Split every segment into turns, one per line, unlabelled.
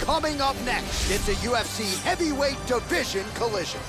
Coming up next, it's a UFC heavyweight division collision.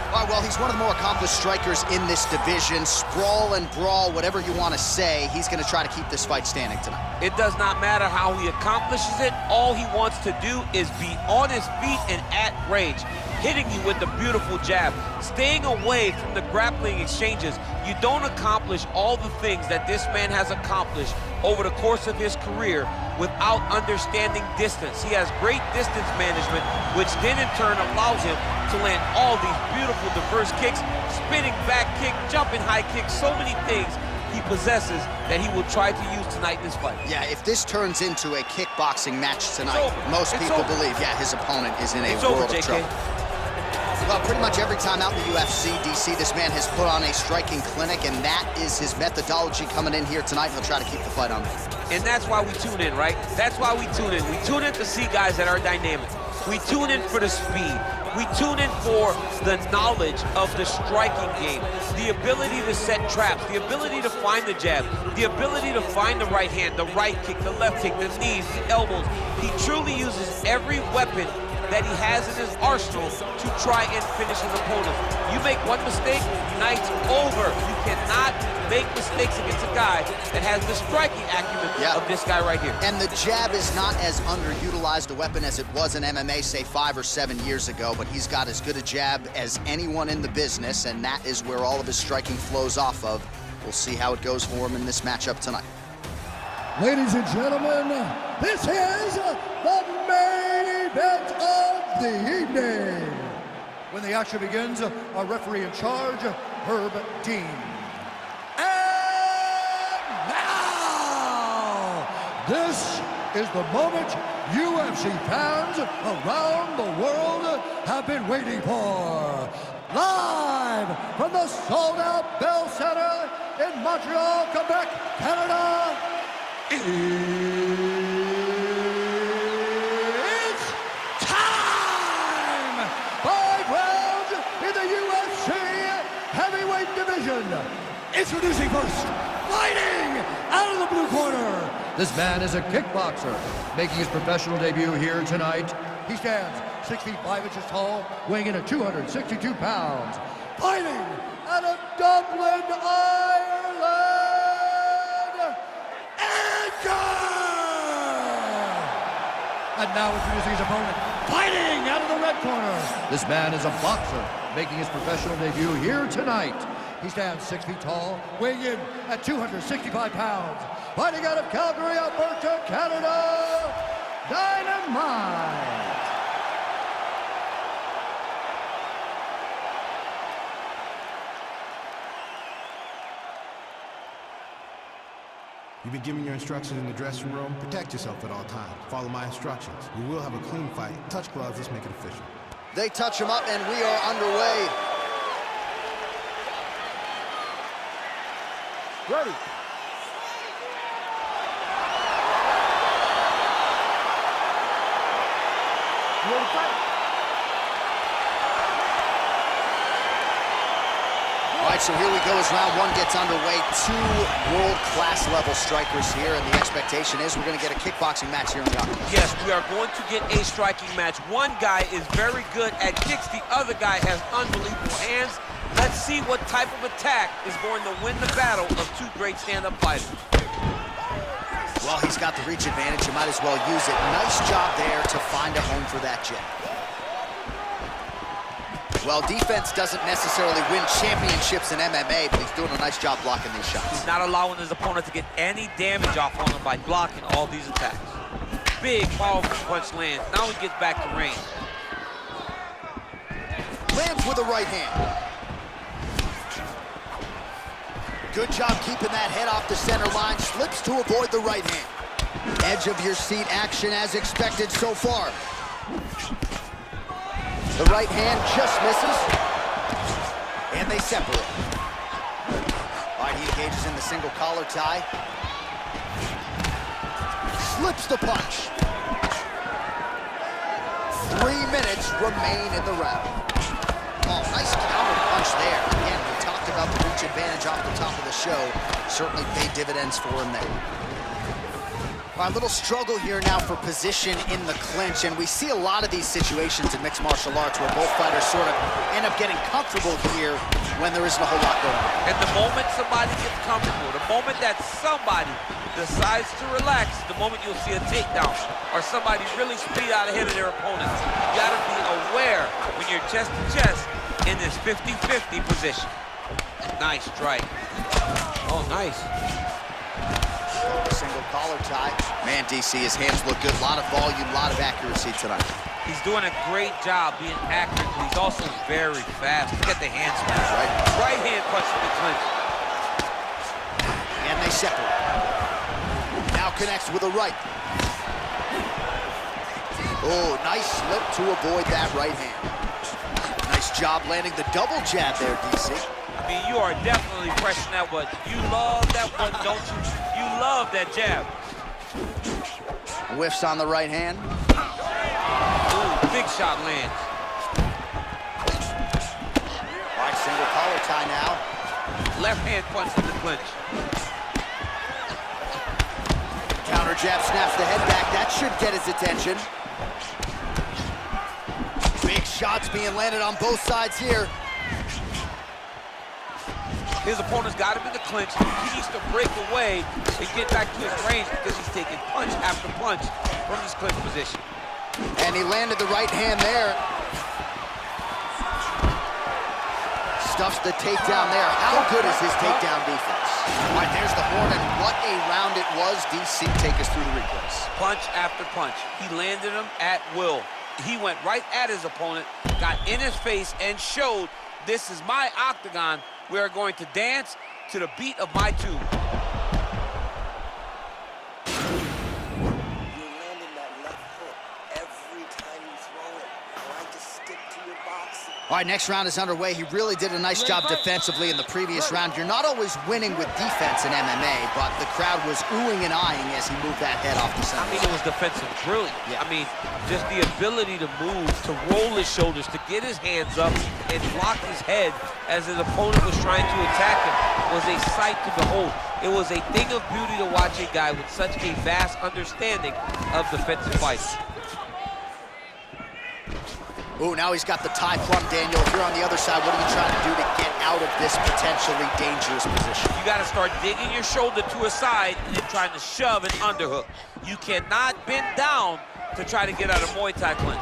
All right, well, he's one of the more accomplished strikers in this division. Sprawl and brawl, whatever you want to say, he's going to try to keep this fight standing tonight.
It does not matter how he accomplishes it. All he wants to do is be on his feet and at range, hitting you with the beautiful jab, staying away from the grappling exchanges. You don't accomplish all the things that this man has accomplished over the course of his career without understanding distance. He has great distance management, which then in turn allows him to land all these beautiful diverse kicks, spinning back kick, jumping high kick, so many things he possesses that he will try to use tonight in this fight.
Yeah, if this turns into a kickboxing match tonight, most people believe, yeah, his opponent is in a world of trouble. Well, pretty much every time out in the UFC, DC, this man has put on a striking clinic, and that is his methodology coming in here tonight. He'll try to keep the fight on.
And that's why we tune in, right? That's why we tune in. We tune in to see guys that are dynamic. We tune in for the speed. We tune in for the knowledge of the striking game, the ability to set traps, the ability to find the jab, the ability to find the right hand, the right kick, the left kick, the knees, the elbows. He truly uses every weapon that he has in his arsenal to try and finish his opponent. You make one mistake, night's over. You cannot make mistakes against a guy that has the striking acumen of this guy right here.
And the jab is not as underutilized a weapon as it was in MMA, say 5 or 7 years ago, but he's got as good a jab as anyone in the business, and that is where all of his striking flows off of. We'll see how it goes for him in this matchup tonight.
Ladies and gentlemen, this is the main event of the evening. When the action begins, our referee in charge, Herb Dean. And now, this is the moment UFC fans around the world have been waiting for. Live from the sold-out Bell Center in Montreal, Quebec, Canada, it's time! 5 rounds in the UFC heavyweight division. Introducing first, fighting out of the blue corner. This man is a kickboxer, making his professional debut here tonight. He stands 6 feet 5 inches tall, weighing in at 262 pounds. Fighting out of Dublin, Ireland, Edgar! And now introducing his opponent, fighting out of the red corner. This man is a boxer, making his professional debut here tonight. He stands 6 feet tall, weighing in at 265 pounds. Fighting out of Calgary, Alberta, Canada, Dynamite!
You've been given your instructions in the dressing room. Protect yourself at all times. Follow my instructions. We will have a clean fight. Touch gloves, let's make it official.
They touch him up, and we are underway. Ready. You ready to fight? All right, so here we go as round one gets underway. 2 world-class level strikers here, and the expectation is we're going to get a kickboxing match here in the octagon.
Yes, we are going to get a striking match. One guy is very good at kicks. The other guy has unbelievable hands. Let's see what type of attack is going to win the battle of 2 great stand-up fighters.
Well, he's got the reach advantage. You might as well use it. Nice job there to find a home for that jab. Well, defense doesn't necessarily win championships in MMA, but he's doing a nice job blocking these shots.
He's not allowing his opponent to get any damage off on him by blocking all these attacks. Big, powerful punch lands. Now he gets back to range.
Lands with a right hand. Good job keeping that head off the center line. Slips to avoid the right hand. Edge of your seat action as expected so far. The right hand just misses, and they separate. All right, he engages in the single collar tie. Slips the punch. 3 minutes remain in the round. much advantage off the top of the show. Certainly paid dividends for him there. All right, little struggle here now for position in the clinch, and we see a lot of these situations in mixed martial arts where both fighters sort of end up getting comfortable here when there isn't a whole lot going on.
And the moment somebody gets comfortable, the moment that somebody decides to relax, the moment you'll see a takedown or somebody really speed out ahead of their opponent. You gotta be aware when you're chest to chest in this 50-50 position. Nice strike. Oh, nice.
Single collar tie. Man, DC, his hands look good. A lot of volume, a lot of accuracy tonight.
He's doing a great job being accurate, but he's also very fast. Look at the hand smash. Right hand punch in the clinch.
And they separate. Now connects with a right. Oh, nice slip to avoid that right hand. Nice job landing the double jab there, DC.
I mean, you are definitely pressing that one. You love that one, don't you? You love that jab.
Whiffs on the right hand.
Ooh, big shot lands.
All right, single collar tie now.
Left hand punch in the clinch.
Counter jab snaps the head back. That should get his attention. Big shots being landed on both sides here.
His opponent's got him in the clinch. He needs to break away and get back to his range because he's taking punch after punch from his clinch position.
And he landed the right hand there. Stuffs the takedown there. How good is his takedown defense? All right, there's the horn, and what a round it was. DC, take us through the replays.
Punch after punch. He landed him at will. He went right at his opponent, got in his face, and showed, this is my octagon. We are going to dance to the beat of my tune.
You're landing that left hook every time you throw it. Try to stick to your boxing.
All right, next round is underway. He really did a nice job defensively in the previous round. You're not always winning with defense in MMA, but the crowd was oohing and eyeing as he moved that head off the center.
I mean, it was defensive brilliant.
Yeah.
I mean, just the ability to move, to roll his shoulders, to get his hands up and block his head as his opponent was trying to attack him was a sight to behold. It was a thing of beauty to watch a guy with such a vast understanding of defensive fighting.
Ooh, now he's got the tie plum, Daniel. If you're on the other side, what are you trying to do to get out of this potentially dangerous position?
You got to start digging your shoulder to a side and then trying to shove an underhook. You cannot bend down to try to get out of Muay Thai clinch.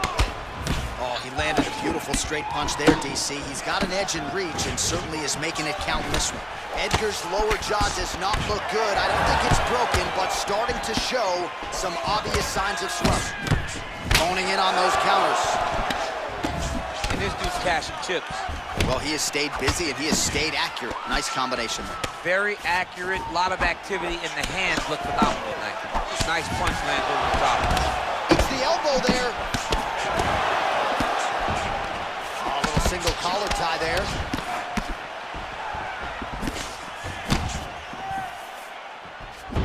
Oh, he landed a beautiful straight punch there, DC. He's got an edge in reach and certainly is making it count in this one. Edgar's lower jaw does not look good. I don't think it's broken, but starting to show some obvious signs of swelling. Honing in on those counters.
And this dude's cashing chips.
Well, he has stayed busy and he has stayed accurate. Nice combination there.
Very accurate, a lot of activity, and the hands look phenomenal tonight. Nice punch lands over the top.
It's the elbow there. Oh, a little single collar tie there.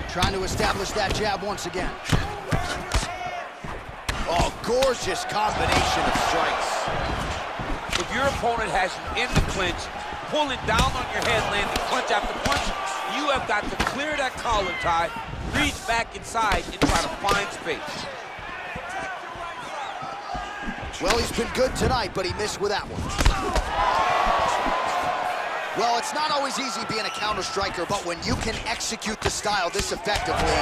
Trying to establish that jab once again. Oh, gorgeous combination of strikes.
If your opponent has you in the clinch, pulling down on your head, landing punch after punch, you have got to clear that collar tie, reach back inside, and try to find space.
Well, he's been good tonight, but he missed with that one. Well, it's not always easy being a counter striker, but when you can execute the style this effectively,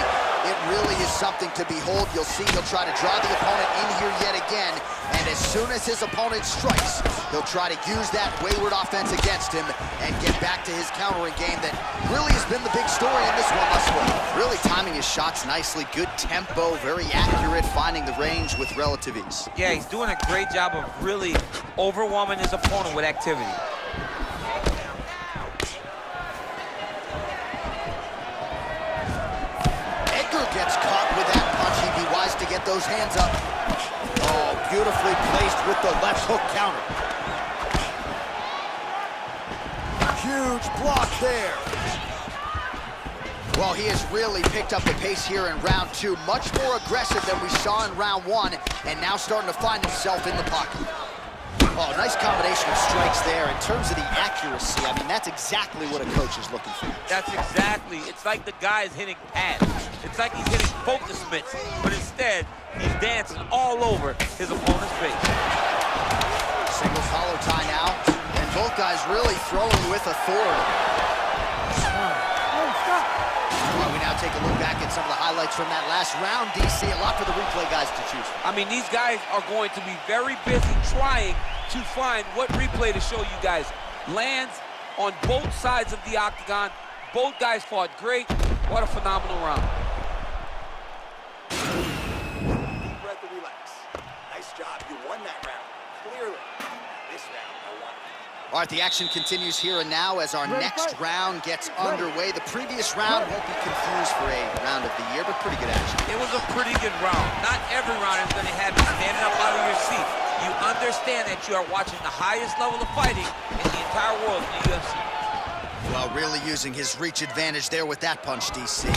it really is something to behold. You'll see he'll try to draw the opponent in here yet again, and as soon as his opponent strikes, he'll try to use that wayward offense against him and get back to his countering game that really has been the big story in this one thus far. Really timing his shots nicely, good tempo, very accurate, finding the range with relative ease.
Yeah, he's doing a great job of really overwhelming his opponent with activity.
Gets caught with that punch. He'd be wise to get those hands up. Oh, beautifully placed with the left hook counter. Huge block there. Well, he has really picked up the pace here in round two. Much more aggressive than we saw in round one, and now starting to find himself in the pocket. Oh, nice combination of strikes there. In terms of the accuracy, I mean, that's exactly what a coach is looking for.
That's exactly. It's like the guy is hitting pads. It's like he's hitting focus mitts, but instead, he's dancing all over his opponent's face.
Single collar tie now, and both guys really throwing with authority. Well, we now take a look back at some of the highlights from that last round, DC. A lot for the replay guys to choose from.
I mean, these guys are going to be very busy trying to find what replay to show you guys. Lands on both sides of the octagon. Both guys fought great. What a phenomenal round.
Deep breath and relax. Nice job. You won that round. Clearly. This round, I won.
All right, the action continues here and now as our next round gets underway. The previous round won't be confused for a round of the year, but pretty good action.
It was a pretty good round. Not every round is going to have you standing up out of your seat. You understand that you are watching the highest level of fighting in the entire world in the UFC.
Well, really using his reach advantage there with that punch, DC.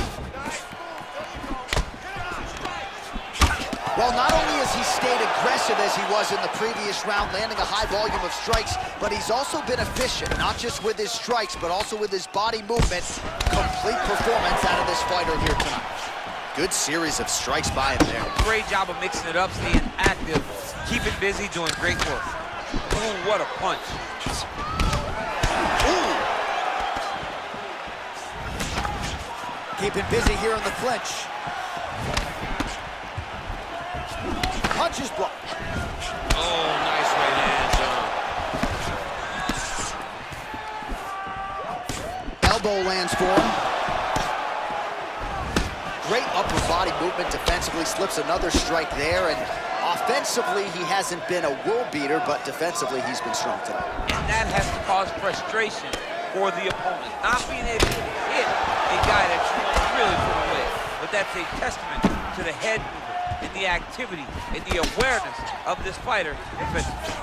Well, not only has he stayed aggressive as he was in the previous round, landing a high volume of strikes, but he's also been efficient, not just with his strikes, but also with his body movement. Complete performance out of this fighter here tonight. Good series of strikes by him there.
Great job of mixing it up, staying active, keeping busy, doing great work. Ooh, what a punch.
Ooh. Keeping busy here in the clinch. Punches blocked.
Oh, nice right hand,
Elbow lands for him. Great upper body movement defensively, slips another strike there, and offensively, he hasn't been a world beater, but defensively, he's been strong tonight.
And that has to cause frustration for the opponent. Not being able to hit a guy that you want to really put away. But that's a testament to the head movement, and the activity, and the awareness of this fighter defensively.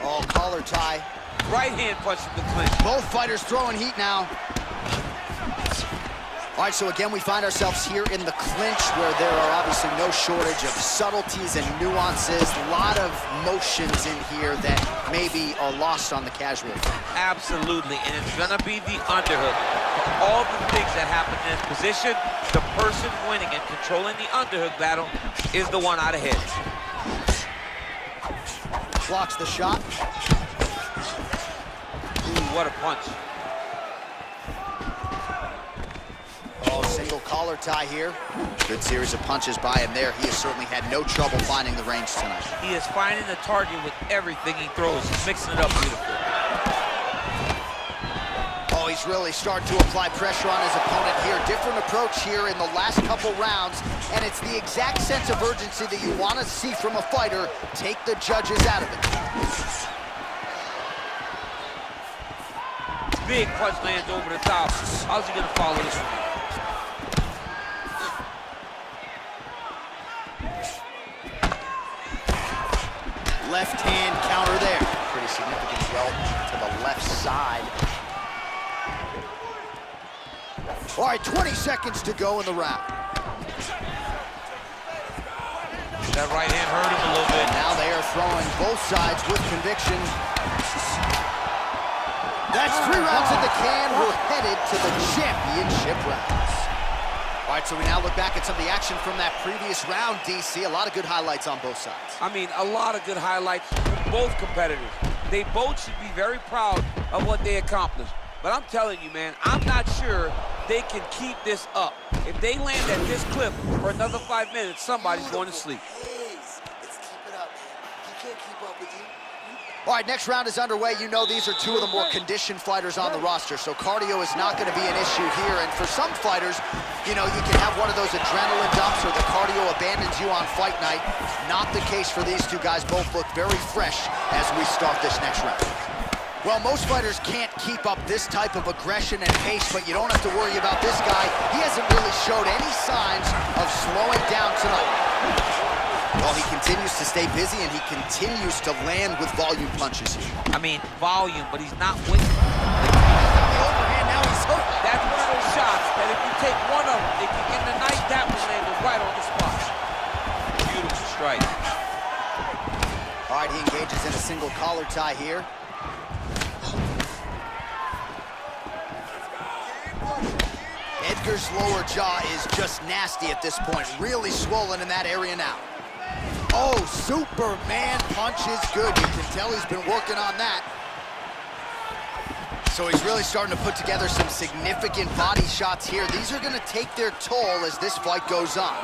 Oh, collar tie.
Right hand punch in the clinch.
Both fighters throwing heat now. All right, so again, we find ourselves here in the clinch where there are obviously no shortage of subtleties and nuances. A lot of motions in here that maybe are lost on the casual.
Absolutely, and it's gonna be the underhook. For all the things that happen in this position, the person winning and controlling the underhook battle is the one out ahead.
Blocks the shot.
Ooh, what a punch.
Oh, single collar tie here. Good series of punches by him there. He has certainly had no trouble finding the range tonight.
He is finding the target with everything he throws. He's mixing it up beautifully.
Oh, he's really starting to apply pressure on his opponent here. Different approach here in the last couple rounds, and it's the exact sense of urgency that you want to see from a fighter. Take the judges out of it.
Big punch lands over the top. How's he gonna follow this one?
Left hand counter there. Pretty significant welt to the left side. All right, 20 seconds to go in the round.
That right hand hurt him a little bit.
Now they are throwing both sides with conviction. That's 3 rounds in the can. We're headed to the championship rounds. All right, so we now look back at some of the action from that previous round, DC. A lot of good highlights on both sides.
I mean, a lot of good highlights from both competitors. They both should be very proud of what they accomplished. But I'm telling you, man, I'm not sure they can keep this up. If they land at this clip for another 5 minutes, somebody's going to sleep.
Please, let's keep it up, man. He can't keep up with you.
All right, next round is underway. You know these are 2 of the more conditioned fighters on the roster, so cardio is not going to be an issue here. And for some fighters, you know, you can have one of those adrenaline dumps or the cardio abandons you on fight night. Not the case for these 2 guys. Both look very fresh as we start this next round. Well, most fighters can't keep up this type of aggression and pace, but you don't have to worry about this guy. He hasn't really showed any signs of slowing down tonight. Well, he continues to stay busy, and he continues to land with volume punches here.
I mean, volume, but he's not winning.
The overhand, now he's hooked.
That's one of those shots that if you take one of them, if you end the night, that one landed right on the spot. Beautiful strike.
All right, he engages in a single collar tie here. Edgar's lower jaw is just nasty at this point. Really swollen in that area now. Oh, Superman punch is good. You can tell he's been working on that. So he's really starting to put together some significant body shots here. These are going to take their toll as this fight goes on.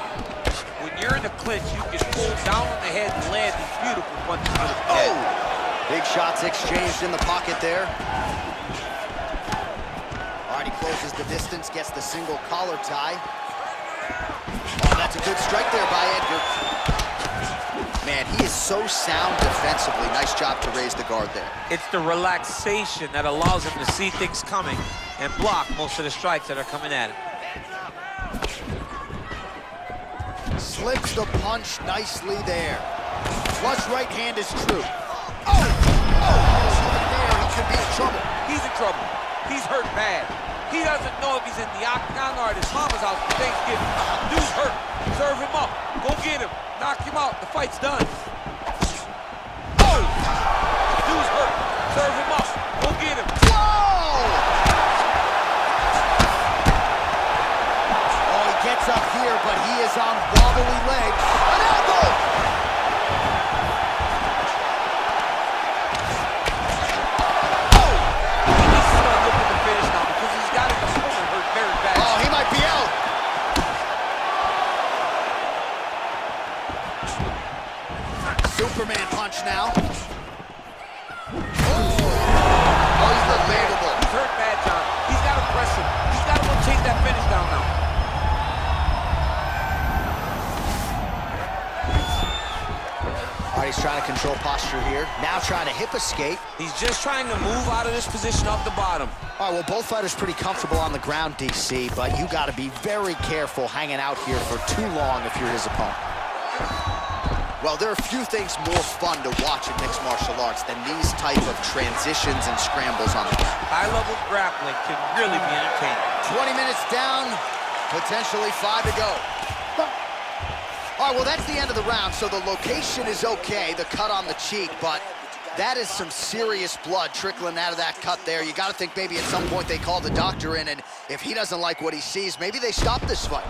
When you're in the clinch, you can pull down on the head and land these beautiful punches to the head.
Big shots exchanged in the pocket there. All right, he closes the distance, gets the single collar tie. Oh, that's a good strike there by Edgar. Man, he is so sound defensively. Nice job to raise the guard there.
It's the relaxation that allows him to see things coming and block most of the strikes that are coming at him.
Slips the punch nicely there. Flush right hand is true. Oh! Right there, he could be in trouble.
He's in trouble. He's hurt bad. He doesn't know if he's in the octagon or at his mama's house for Thanksgiving. Dude's hurt. Serve him up. Go get him. Knock him out. The fight's done. Oh! Dude's hurt. Serve him up. Go get him.
Whoa! Oh, he gets up here, but he is on wobbly legs. An elbow! Oh!
He needs to start looking to finish now because he's got his opponent hurt very bad.
Oh, he might be out. Superman punch now. Oh, he's unbelievable.
He's hurt bad, John. He's got to press him. He's got to go take that finish down now.
All right, he's trying to control posture here. Now trying to hip escape.
He's just trying to move out of this position off the bottom.
All right, well, both fighters pretty comfortable on the ground, DC, but you got to be very careful hanging out here for too long if you're his opponent. Well, there are few things more fun to watch in mixed martial arts than these type of transitions and scrambles on the ground.
High-level grappling can really be entertaining.
20 minutes down, potentially 5 to go. All right, well, that's the end of the round, so the location is okay, the cut on the cheek, but that is some serious blood trickling out of that cut there. You got to think maybe at some point they call the doctor in, and if he doesn't like what he sees, maybe they stop this fight.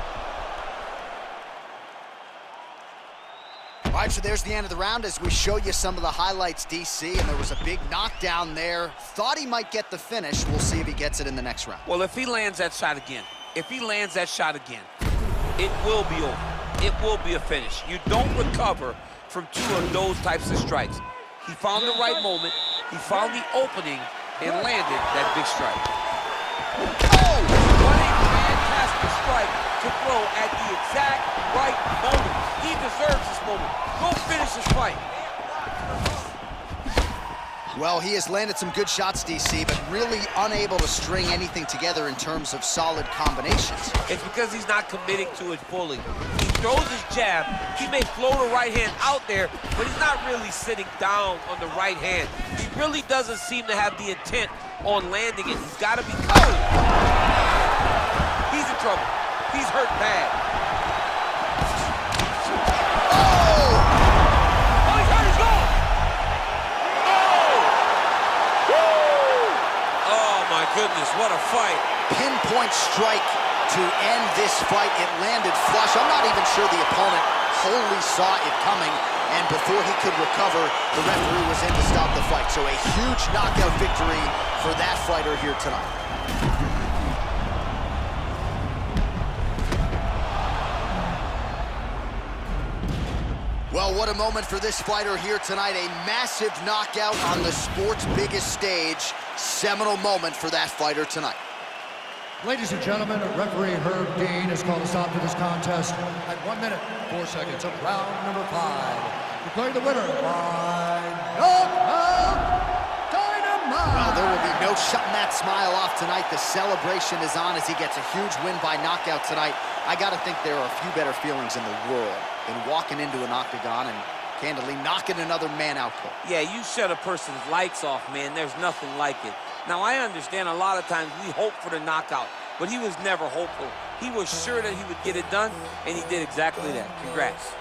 All right, so there's the end of the round as we show you some of the highlights, DC, and there was a big knockdown there. Thought he might get the finish. We'll see if he gets it in the next round.
Well, if he lands that shot again, it will be over. It will be a finish. You don't recover from two of those types of strikes. He found the right moment, he found the opening, and landed that big strike. Oh! What a fantastic strike to throw at the exact right moment. He deserves this moment. Go finish this fight.
Well, he has landed some good shots, DC, but really unable to string anything together in terms of solid combinations.
It's because he's not committing to it fully. He throws his jab, he may float a right hand out there, but he's not really sitting down on the right hand. He really doesn't seem to have the intent on landing it. He's got to be covered. He's in trouble. He's hurt bad. Goodness, what a fight.
Pinpoint strike to end this fight. It landed flush. I'm not even sure the opponent wholly saw it coming, and before he could recover, the referee was in to stop the fight. So a huge knockout victory for that fighter here tonight. Well, what a moment for this fighter here tonight. A massive knockout on the sport's biggest stage. Seminal moment for that fighter tonight.
Ladies and gentlemen, referee Herb Dean has called a stop to this contest at 1 minute, 4 seconds of round number 5. Declaring the winner by knockout dynamite.
Well, there will be no shutting that smile off tonight. The celebration is on as he gets a huge win by knockout tonight. I got to think there are a few better feelings in the world than walking into an octagon and candidly knocking another man out cold.
Yeah, you shut a person's lights off, man. There's nothing like it. Now, I understand a lot of times we hope for the knockout, but he was never hopeful. He was sure that he would get it done, and he did exactly that. Congrats.